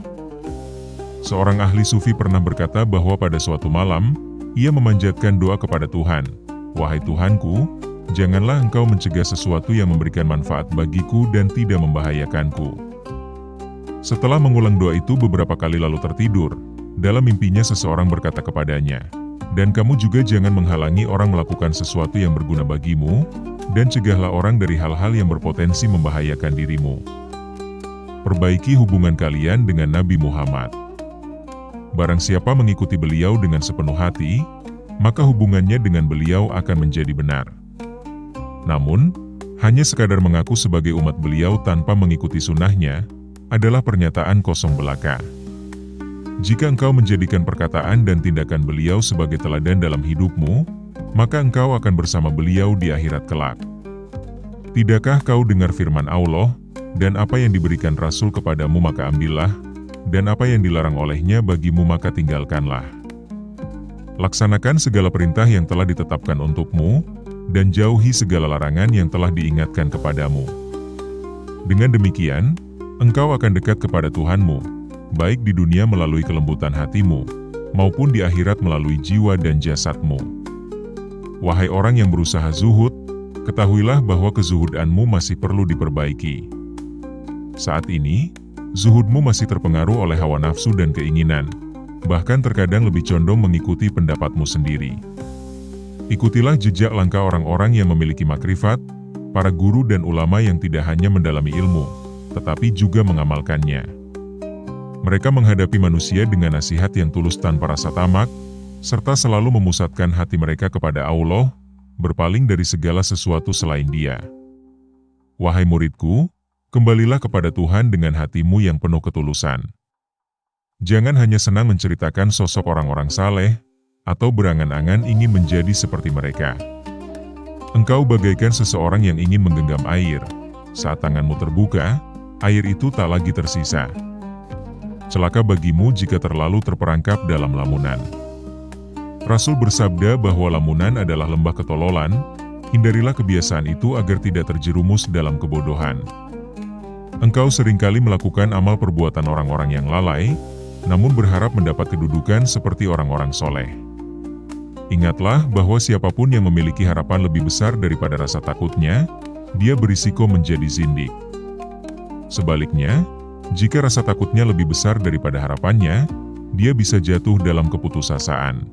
Seorang ahli sufi pernah berkata bahwa pada suatu malam, ia memanjatkan doa kepada Tuhan, "Wahai Tuhanku, janganlah Engkau mencegah sesuatu yang memberikan manfaat bagiku dan tidak membahayakanku." Setelah mengulang doa itu beberapa kali lalu tertidur, dalam mimpinya seseorang berkata kepadanya, "Dan kamu juga jangan menghalangi orang melakukan sesuatu yang berguna bagimu, dan cegahlah orang dari hal-hal yang berpotensi membahayakan dirimu. Perbaiki hubungan kalian dengan Nabi Muhammad. Barang siapa mengikuti beliau dengan sepenuh hati, maka hubungannya dengan beliau akan menjadi benar. Namun, hanya sekadar mengaku sebagai umat beliau tanpa mengikuti sunnahnya, adalah pernyataan kosong belaka. Jika engkau menjadikan perkataan dan tindakan beliau sebagai teladan dalam hidupmu, maka engkau akan bersama beliau di akhirat kelak. Tidakkah kau dengar firman Allah, dan apa yang diberikan Rasul kepadamu maka ambillah, dan apa yang dilarang olehnya bagimu maka tinggalkanlah. Laksanakan segala perintah yang telah ditetapkan untukmu, dan jauhi segala larangan yang telah diingatkan kepadamu. Dengan demikian, engkau akan dekat kepada Tuhanmu, baik di dunia melalui kelembutan hatimu, maupun di akhirat melalui jiwa dan jasadmu. Wahai orang yang berusaha zuhud, ketahuilah bahwa kezuhudanmu masih perlu diperbaiki. Saat ini, zuhudmu masih terpengaruh oleh hawa nafsu dan keinginan, bahkan terkadang lebih condong mengikuti pendapatmu sendiri. Ikutilah jejak langkah orang-orang yang memiliki makrifat, para guru dan ulama yang tidak hanya mendalami ilmu, tetapi juga mengamalkannya. Mereka menghadapi manusia dengan nasihat yang tulus tanpa rasa tamak, serta selalu memusatkan hati mereka kepada Allah, berpaling dari segala sesuatu selain Dia. Wahai muridku, kembalilah kepada Tuhan dengan hatimu yang penuh ketulusan. Jangan hanya senang menceritakan sosok orang-orang saleh, atau berangan-angan ingin menjadi seperti mereka. Engkau bagaikan seseorang yang ingin menggenggam air. Saat tanganmu terbuka, air itu tak lagi tersisa. Celaka bagimu jika terlalu terperangkap dalam lamunan. Rasul bersabda bahwa lamunan adalah lembah ketololan. Hindarilah kebiasaan itu agar tidak terjerumus dalam kebodohan. Engkau seringkali melakukan amal perbuatan orang-orang yang lalai, namun berharap mendapat kedudukan seperti orang-orang soleh. Ingatlah bahwa siapapun yang memiliki harapan lebih besar daripada rasa takutnya, dia berisiko menjadi zindik. Sebaliknya, jika rasa takutnya lebih besar daripada harapannya, dia bisa jatuh dalam keputusasaan.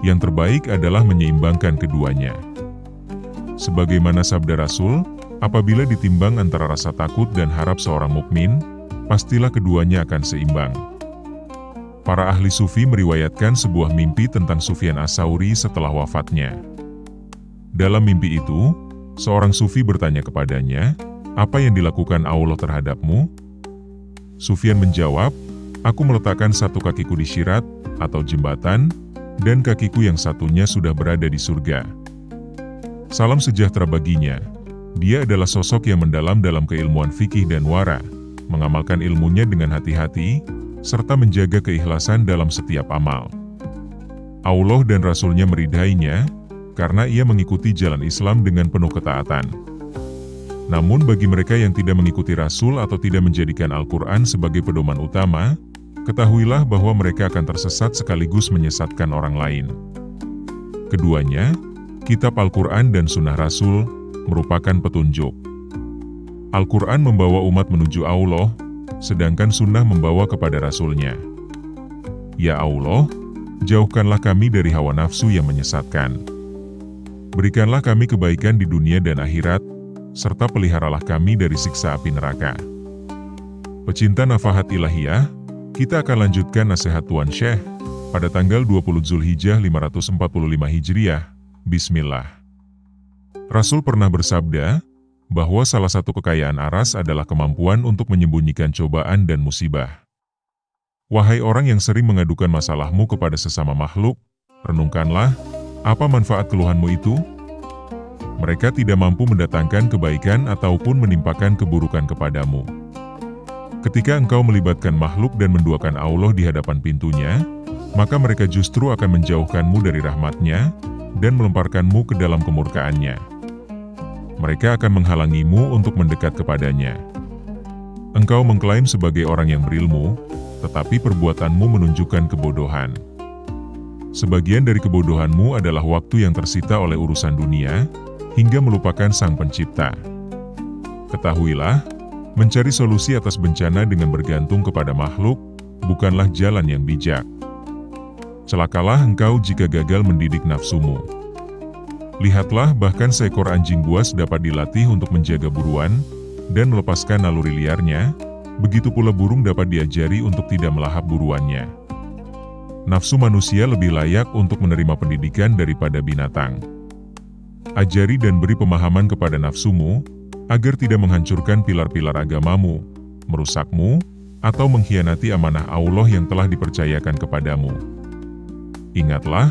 Yang terbaik adalah menyeimbangkan keduanya. Sebagaimana sabda Rasul, apabila ditimbang antara rasa takut dan harap seorang mukmin, pastilah keduanya akan seimbang. Para ahli sufi meriwayatkan sebuah mimpi tentang Sufyan Ats-Tsauri setelah wafatnya. Dalam mimpi itu, seorang sufi bertanya kepadanya, "Apa yang dilakukan Allah terhadapmu?" Sufyan menjawab, "Aku meletakkan satu kakiku di syirat, atau jembatan, dan kakiku yang satunya sudah berada di surga." Salam sejahtera baginya. Dia adalah sosok yang mendalam dalam keilmuan fikih dan wara, mengamalkan ilmunya dengan hati-hati, serta menjaga keikhlasan dalam setiap amal. Allah dan Rasul-Nya meridainya, karena ia mengikuti jalan Islam dengan penuh ketaatan. Namun bagi mereka yang tidak mengikuti Rasul atau tidak menjadikan Al-Quran sebagai pedoman utama, ketahuilah bahwa mereka akan tersesat sekaligus menyesatkan orang lain. Keduanya, Kitab Al-Quran dan Sunnah Rasul, merupakan petunjuk. Al-Quran membawa umat menuju Allah, sedangkan Sunnah membawa kepada Rasul-Nya. Ya Allah, jauhkanlah kami dari hawa nafsu yang menyesatkan. Berikanlah kami kebaikan di dunia dan akhirat, serta peliharalah kami dari siksa api neraka. Pecinta Nafahat Ilahiyah, kita akan lanjutkan nasihat Tuan Syekh pada tanggal 20 Zulhijjah 545 Hijriah. Bismillah. Rasul pernah bersabda bahwa salah satu kekayaan aras adalah kemampuan untuk menyembunyikan cobaan dan musibah. Wahai orang yang sering mengadukan masalahmu kepada sesama makhluk, renungkanlah, apa manfaat keluhanmu itu? Mereka tidak mampu mendatangkan kebaikan ataupun menimpakan keburukan kepadamu. Ketika engkau melibatkan makhluk dan menduakan Allah di hadapan pintunya, maka mereka justru akan menjauhkanmu dari rahmat-Nya dan melemparkanmu ke dalam kemurkaannya. Mereka akan menghalangimu untuk mendekat kepadanya. Engkau mengklaim sebagai orang yang berilmu, tetapi perbuatanmu menunjukkan kebodohan. Sebagian dari kebodohanmu adalah waktu yang tersita oleh urusan dunia, hingga melupakan Sang Pencipta. Ketahuilah, mencari solusi atas bencana dengan bergantung kepada makhluk, bukanlah jalan yang bijak. Celakalah engkau jika gagal mendidik nafsumu. Lihatlah, bahkan seekor anjing buas dapat dilatih untuk menjaga buruan dan melepaskan naluri liarnya, begitu pula burung dapat diajari untuk tidak melahap buruannya. Nafsu manusia lebih layak untuk menerima pendidikan daripada binatang. Ajari dan beri pemahaman kepada nafsumu, agar tidak menghancurkan pilar-pilar agamamu, merusakmu, atau mengkhianati amanah Allah yang telah dipercayakan kepadamu. Ingatlah,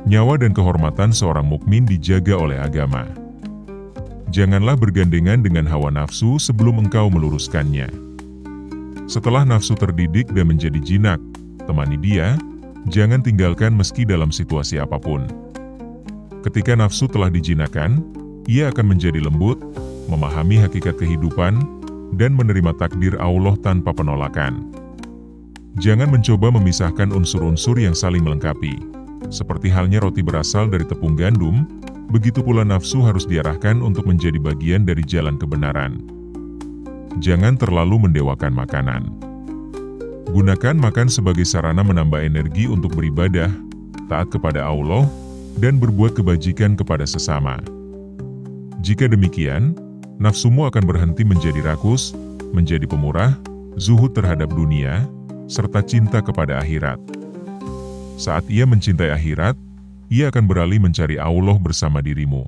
nyawa dan kehormatan seorang mukmin dijaga oleh agama. Janganlah bergandengan dengan hawa nafsu sebelum engkau meluruskannya. Setelah nafsu terdidik dan menjadi jinak, temani dia, jangan tinggalkan meski dalam situasi apapun. Ketika nafsu telah dijinakkan, ia akan menjadi lembut, memahami hakikat kehidupan, dan menerima takdir Allah tanpa penolakan. Jangan mencoba memisahkan unsur-unsur yang saling melengkapi. Seperti halnya roti berasal dari tepung gandum, begitu pula nafsu harus diarahkan untuk menjadi bagian dari jalan kebenaran. Jangan terlalu mendewakan makanan. Gunakan makan sebagai sarana menambah energi untuk beribadah, taat kepada Allah, dan berbuat kebajikan kepada sesama. Jika demikian, nafsumu akan berhenti menjadi rakus, menjadi pemurah, zuhud terhadap dunia, serta cinta kepada akhirat. Saat ia mencintai akhirat, ia akan beralih mencari Allah bersama dirimu.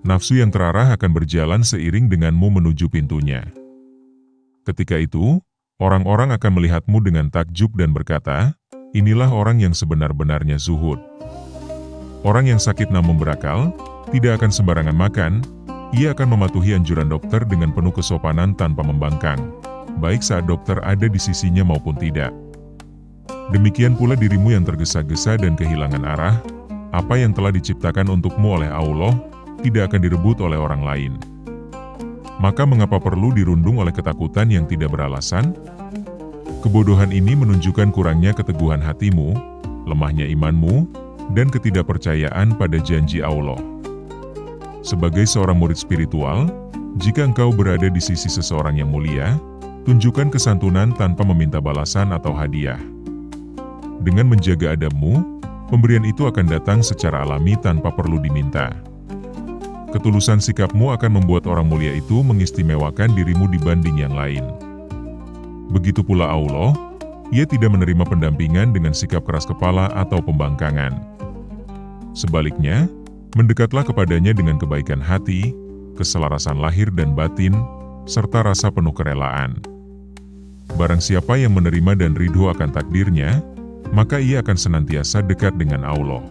Nafsu yang terarah akan berjalan seiring denganmu menuju pintunya. Ketika itu, orang-orang akan melihatmu dengan takjub dan berkata, inilah orang yang sebenar-benarnya zuhud. Orang yang sakit namun berakal, tidak akan sembarangan makan, ia akan mematuhi anjuran dokter dengan penuh kesopanan tanpa membangkang, baik saat dokter ada di sisinya maupun tidak. Demikian pula dirimu yang tergesa-gesa dan kehilangan arah, apa yang telah diciptakan untukmu oleh Allah, tidak akan direbut oleh orang lain. Maka mengapa perlu dirundung oleh ketakutan yang tidak beralasan? Kebodohan ini menunjukkan kurangnya keteguhan hatimu, lemahnya imanmu, dan ketidakpercayaan pada janji Allah. Sebagai seorang murid spiritual, jika engkau berada di sisi seseorang yang mulia, tunjukkan kesantunan tanpa meminta balasan atau hadiah. Dengan menjaga adabmu, pemberian itu akan datang secara alami tanpa perlu diminta. Ketulusan sikapmu akan membuat orang mulia itu mengistimewakan dirimu dibanding yang lain. Begitu pula Allah, ia tidak menerima pendampingan dengan sikap keras kepala atau pembangkangan. Sebaliknya, mendekatlah kepadanya dengan kebaikan hati, keselarasan lahir dan batin, serta rasa penuh kerelaan. Barang siapa yang menerima dan ridho akan takdirnya, maka ia akan senantiasa dekat dengan Allah.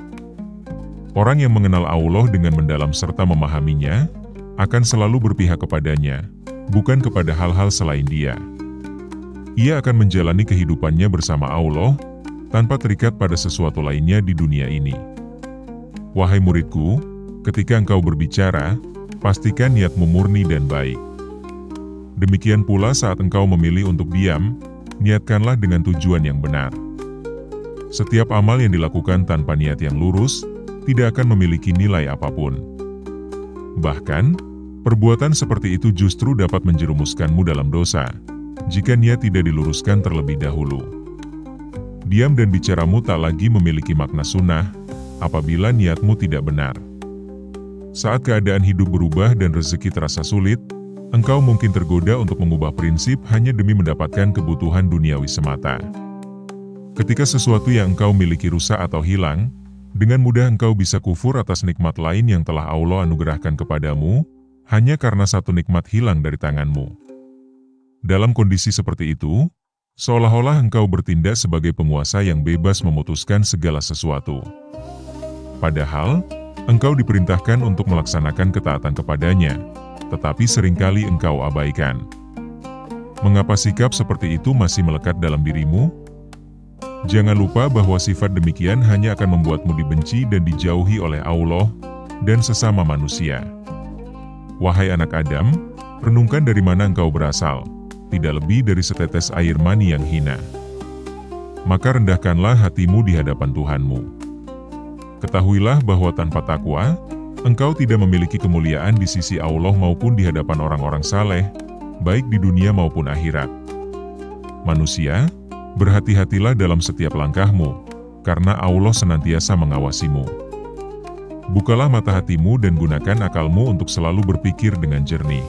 Orang yang mengenal Allah dengan mendalam serta memahaminya, akan selalu berpihak kepadanya, bukan kepada hal-hal selain Dia. Ia akan menjalani kehidupannya bersama Allah, tanpa terikat pada sesuatu lainnya di dunia ini. Wahai muridku, ketika engkau berbicara, pastikan niatmu murni dan baik. Demikian pula saat engkau memilih untuk diam, niatkanlah dengan tujuan yang benar. Setiap amal yang dilakukan tanpa niat yang lurus, tidak akan memiliki nilai apapun. Bahkan, perbuatan seperti itu justru dapat menjerumuskanmu dalam dosa, jika niat tidak diluruskan terlebih dahulu. Diam dan bicaramu tak lagi memiliki makna sunnah, apabila niatmu tidak benar. Saat keadaan hidup berubah dan rezeki terasa sulit, engkau mungkin tergoda untuk mengubah prinsip hanya demi mendapatkan kebutuhan duniawi semata. Ketika sesuatu yang engkau miliki rusak atau hilang, dengan mudah engkau bisa kufur atas nikmat lain yang telah Allah anugerahkan kepadamu, hanya karena satu nikmat hilang dari tanganmu. Dalam kondisi seperti itu, seolah-olah engkau bertindak sebagai penguasa yang bebas memutuskan segala sesuatu. Padahal, engkau diperintahkan untuk melaksanakan ketaatan kepadanya, tetapi seringkali engkau abaikan. Mengapa sikap seperti itu masih melekat dalam dirimu? Jangan lupa bahwa sifat demikian hanya akan membuatmu dibenci dan dijauhi oleh Allah dan sesama manusia. Wahai anak Adam, renungkan dari mana engkau berasal, tidak lebih dari setetes air mani yang hina. Maka rendahkanlah hatimu di hadapan Tuhanmu. Ketahuilah bahwa tanpa takwa, engkau tidak memiliki kemuliaan di sisi Allah maupun di hadapan orang-orang saleh, baik di dunia maupun akhirat. Manusia, berhati-hatilah dalam setiap langkahmu, karena Allah senantiasa mengawasimu. Bukalah mata hatimu dan gunakan akalmu untuk selalu berpikir dengan jernih.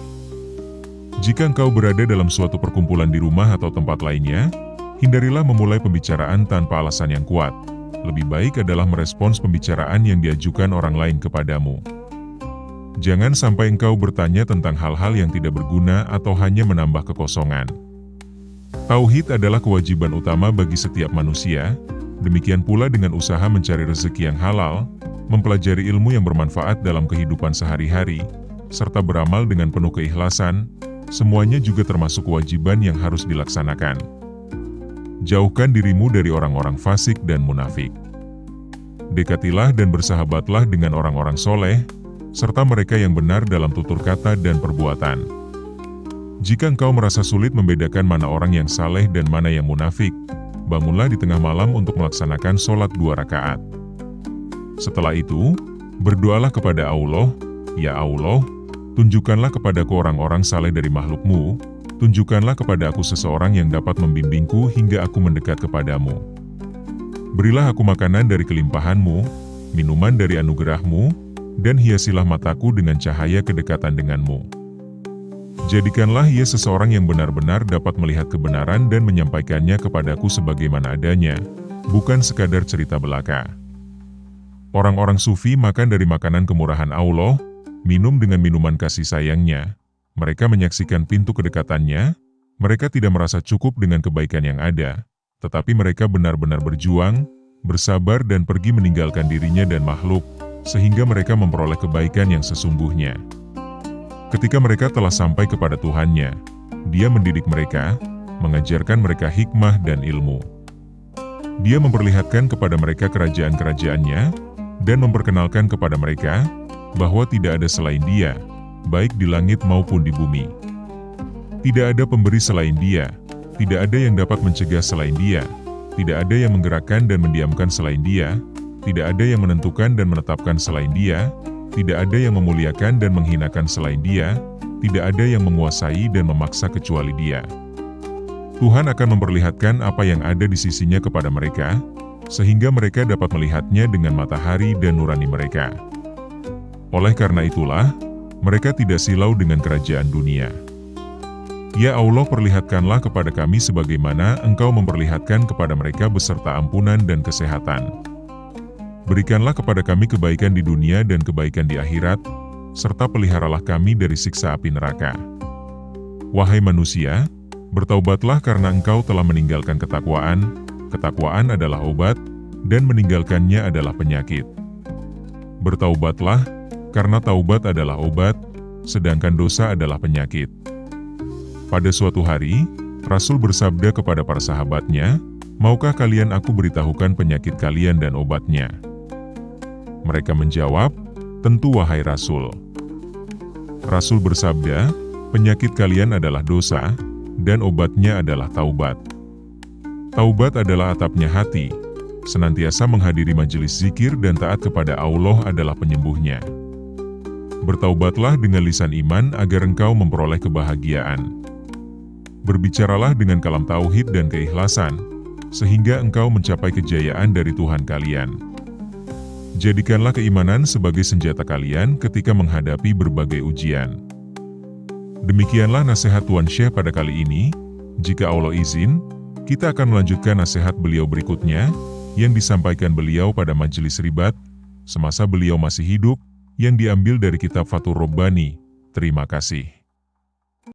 Jika engkau berada dalam suatu perkumpulan di rumah atau tempat lainnya, hindarilah memulai pembicaraan tanpa alasan yang kuat. Lebih baik adalah merespons pembicaraan yang diajukan orang lain kepadamu. Jangan sampai engkau bertanya tentang hal-hal yang tidak berguna atau hanya menambah kekosongan. Tauhid adalah kewajiban utama bagi setiap manusia, demikian pula dengan usaha mencari rezeki yang halal, mempelajari ilmu yang bermanfaat dalam kehidupan sehari-hari, serta beramal dengan penuh keikhlasan, semuanya juga termasuk kewajiban yang harus dilaksanakan. Jauhkan dirimu dari orang-orang fasik dan munafik. Dekatilah dan bersahabatlah dengan orang-orang soleh, serta mereka yang benar dalam tutur kata dan perbuatan. Jika engkau merasa sulit membedakan mana orang yang saleh dan mana yang munafik, bangunlah di tengah malam untuk melaksanakan sholat 2 rakaat. Setelah itu, berdoalah kepada Allah, "Ya Allah, tunjukkanlah kepadaku orang-orang saleh dari makhlukmu, tunjukkanlah kepada aku seseorang yang dapat membimbingku hingga aku mendekat kepadamu. Berilah aku makanan dari kelimpahanmu, minuman dari anugerahmu, dan hiasilah mataku dengan cahaya kedekatan denganmu. Jadikanlah ia seseorang yang benar-benar dapat melihat kebenaran dan menyampaikannya kepadaku sebagaimana adanya, bukan sekadar cerita belaka." Orang-orang sufi makan dari makanan kemurahan Allah, minum dengan minuman kasih sayangnya, mereka menyaksikan pintu kedekatannya, mereka tidak merasa cukup dengan kebaikan yang ada, tetapi mereka benar-benar berjuang, bersabar dan pergi meninggalkan dirinya dan makhluk, sehingga mereka memperoleh kebaikan yang sesungguhnya. Ketika mereka telah sampai kepada Tuhannya, Dia mendidik mereka, mengajarkan mereka hikmah dan ilmu. Dia memperlihatkan kepada mereka kerajaan-kerajaannya, dan memperkenalkan kepada mereka, bahwa tidak ada selain Dia, baik di langit maupun di bumi. Tidak ada pemberi selain Dia, tidak ada yang dapat mencegah selain Dia, tidak ada yang menggerakkan dan mendiamkan selain Dia, tidak ada yang menentukan dan menetapkan selain Dia, tidak ada yang memuliakan dan menghinakan selain Dia, tidak ada yang menguasai dan memaksa kecuali Dia. Tuhan akan memperlihatkan apa yang ada di sisinya kepada mereka, sehingga mereka dapat melihatnya dengan matahari dan nurani mereka. Oleh karena itulah, mereka tidak silau dengan kerajaan dunia. Ya Allah, perlihatkanlah kepada kami sebagaimana Engkau memperlihatkan kepada mereka beserta ampunan dan kesehatan. Berikanlah kepada kami kebaikan di dunia dan kebaikan di akhirat, serta peliharalah kami dari siksa api neraka. Wahai manusia, bertaubatlah karena engkau telah meninggalkan ketakwaan, ketakwaan adalah obat, dan meninggalkannya adalah penyakit. Bertaubatlah, karena taubat adalah obat, sedangkan dosa adalah penyakit. Pada suatu hari, Rasul bersabda kepada para sahabatnya, "Maukah kalian aku beritahukan penyakit kalian dan obatnya?" Mereka menjawab, "Tentu wahai Rasul." Rasul bersabda, "Penyakit kalian adalah dosa, dan obatnya adalah taubat." Taubat adalah atapnya hati, senantiasa menghadiri majelis zikir dan taat kepada Allah adalah penyembuhnya. Bertaubatlah dengan lisan iman agar engkau memperoleh kebahagiaan. Berbicaralah dengan kalam tauhid dan keikhlasan, sehingga engkau mencapai kejayaan dari Tuhan kalian. Jadikanlah keimanan sebagai senjata kalian ketika menghadapi berbagai ujian. Demikianlah nasihat Tuan Syekh pada kali ini. Jika Allah izin, kita akan melanjutkan nasihat beliau berikutnya, yang disampaikan beliau pada majelis ribat, semasa beliau masih hidup, yang diambil dari kitab Fathur Rabbani. Terima kasih.